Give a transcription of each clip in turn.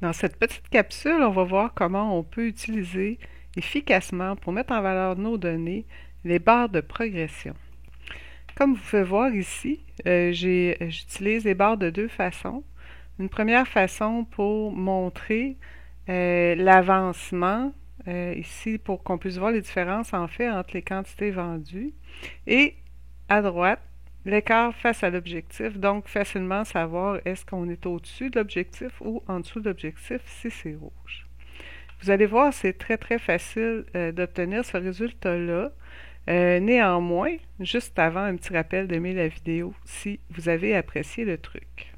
Dans cette petite capsule, on va voir comment on peut utiliser efficacement pour mettre en valeur nos données les barres de progression. Comme vous pouvez voir ici, j'utilise les barres de deux façons. Une première façon pour montrer l'avancement, ici pour qu'on puisse voir les différences en fait entre les quantités vendues, et à droite, l'écart face à l'objectif, donc facilement savoir est-ce qu'on est au-dessus de l'objectif ou en dessous de l'objectif si c'est rouge. Vous allez voir, c'est très facile d'obtenir ce résultat-là. Néanmoins, juste avant, un petit rappel d'aimer la vidéo si vous avez apprécié le truc.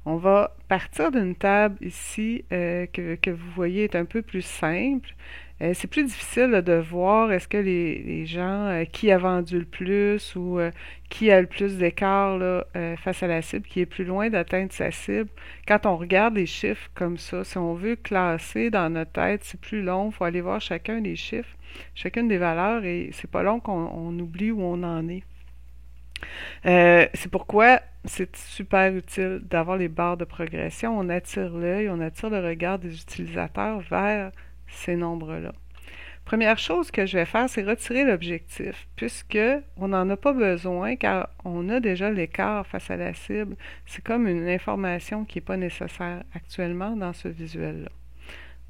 On va partir d'une table ici que vous voyez est un peu plus simple. C'est plus difficile là, de voir est-ce que les gens, qui a vendu le plus ou qui a le plus d'écart face à la cible, qui est plus loin d'atteindre sa cible. Quand on regarde les chiffres comme ça, si on veut classer dans notre tête, c'est plus long, il faut aller voir chacun des chiffres, chacune des valeurs et c'est pas long qu'on oublie où on en est. C'est pourquoi c'est super utile d'avoir les barres de progression. On attire l'œil, on attire le regard des utilisateurs vers ces nombres-là. Première chose que je vais faire, c'est retirer l'objectif, puisque on n'en a pas besoin car on a déjà l'écart face à la cible. C'est comme une information qui n'est pas nécessaire actuellement dans ce visuel-là.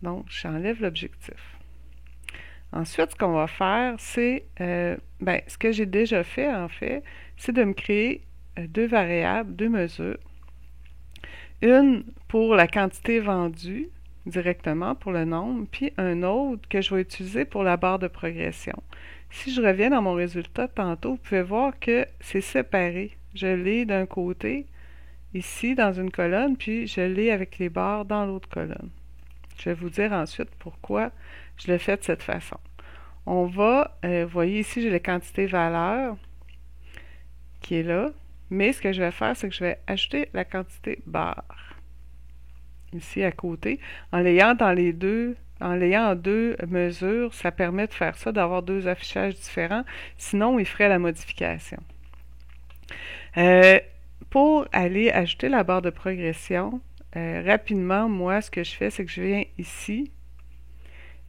Donc, j'enlève l'objectif. Ensuite, ce qu'on va faire, c'est, ce que j'ai déjà fait en fait, c'est de me créer deux variables, deux mesures. Une pour la quantité vendue directement pour le nombre, puis un autre que je vais utiliser pour la barre de progression. Si je reviens dans mon résultat de tantôt, vous pouvez voir que c'est séparé. Je l'ai d'un côté, ici, dans une colonne, puis je l'ai avec les barres dans l'autre colonne. Je vais vous dire ensuite pourquoi je le fais de cette façon. On va, vous voyez ici, j'ai la quantité valeur qui est là, mais ce que je vais faire, c'est que je vais ajouter la quantité barre ici à côté. En l'ayant dans les deux, en l'ayant en deux mesures, ça permet de faire ça, d'avoir deux affichages différents. Sinon, il ferait la modification. Pour aller ajouter la barre de progression, rapidement, moi, ce que je fais, c'est que je viens ici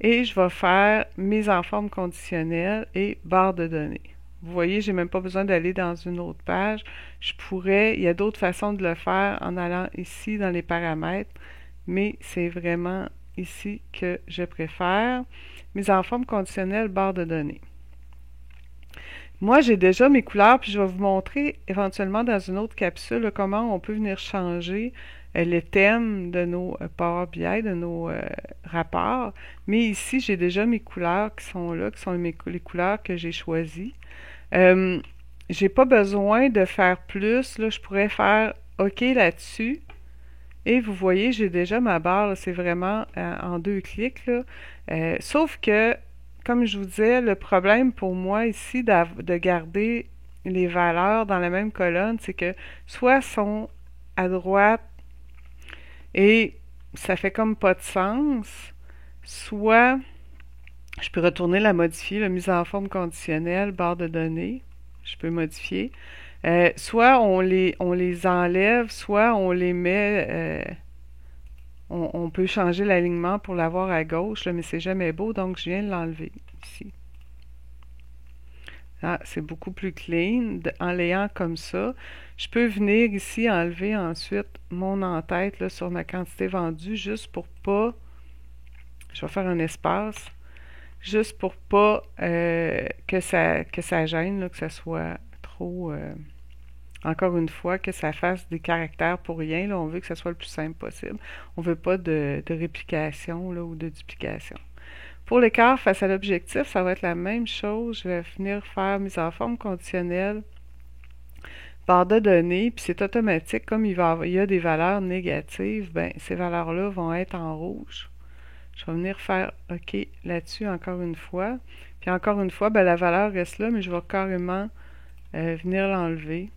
et je vais faire mise en forme conditionnelle et barre de données. Vous voyez, j'ai même pas besoin d'aller dans une autre page. Je pourrais, il y a d'autres façons de le faire en allant ici dans les paramètres, mais c'est vraiment ici que je préfère. Mise en forme conditionnelle, barre de données. Moi, j'ai déjà mes couleurs, puis je vais vous montrer éventuellement dans une autre capsule là, comment on peut venir changer les thèmes de nos Power BI, de nos rapports. Mais ici, j'ai déjà mes couleurs qui sont là, qui sont les couleurs que j'ai choisies. J'ai pas besoin de faire plus. Là, je pourrais faire OK là-dessus. Et vous voyez, j'ai déjà ma barre. C'est vraiment en deux clics. Là. Sauf que, comme je vous disais, le problème pour moi ici de garder les valeurs dans la même colonne, c'est que soit sont à droite et ça fait comme pas de sens, soit je peux retourner la modifier, la mise en forme conditionnelle, barre de données, je peux modifier. Soit on les enlève, soit on les met, on peut changer l'alignement pour l'avoir à gauche, là, mais c'est jamais beau, donc je viens de l'enlever ici. Ah, c'est beaucoup plus clean en l'ayant comme ça. Je peux venir ici enlever ensuite mon en-tête là, sur ma quantité vendue juste pour pas, je vais faire un espace, juste pour pas que ça gêne, là, que ça soit trop, encore une fois, que ça fasse des caractères pour rien. Là, on veut que ça soit le plus simple possible. On veut pas de réplication là, ou de duplication. Pour l'écart face à l'objectif, ça va être la même chose. Je vais venir faire mise en forme conditionnelle, barre de données, puis c'est automatique. Comme il y a des valeurs négatives, ben, ces valeurs-là vont être en rouge. Je vais venir faire OK là-dessus encore une fois. Puis encore une fois, ben, la valeur reste là, mais je vais carrément venir l'enlever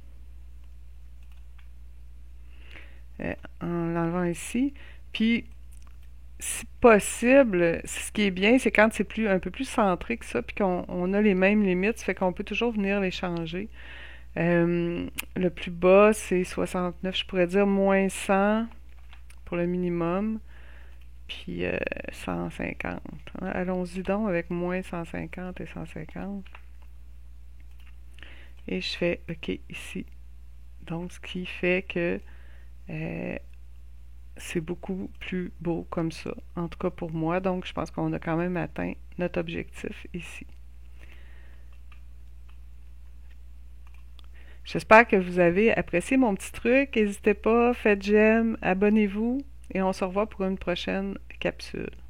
en l'enlevant ici. Puis si possible, ce qui est bien, c'est quand c'est un peu plus centré que ça, puis qu'on a les mêmes limites, ça fait qu'on peut toujours venir les changer. Le plus bas, c'est 69, je pourrais dire moins 100, pour le minimum, puis 150. Allons-y donc avec moins 150 et 150. Et je fais OK ici. Donc, ce qui fait que euh, c'est beaucoup plus beau comme ça, en tout cas pour moi. Donc, je pense qu'on a quand même atteint notre objectif ici. J'espère que vous avez apprécié mon petit truc. N'hésitez pas, faites j'aime, abonnez-vous et on se revoit pour une prochaine capsule.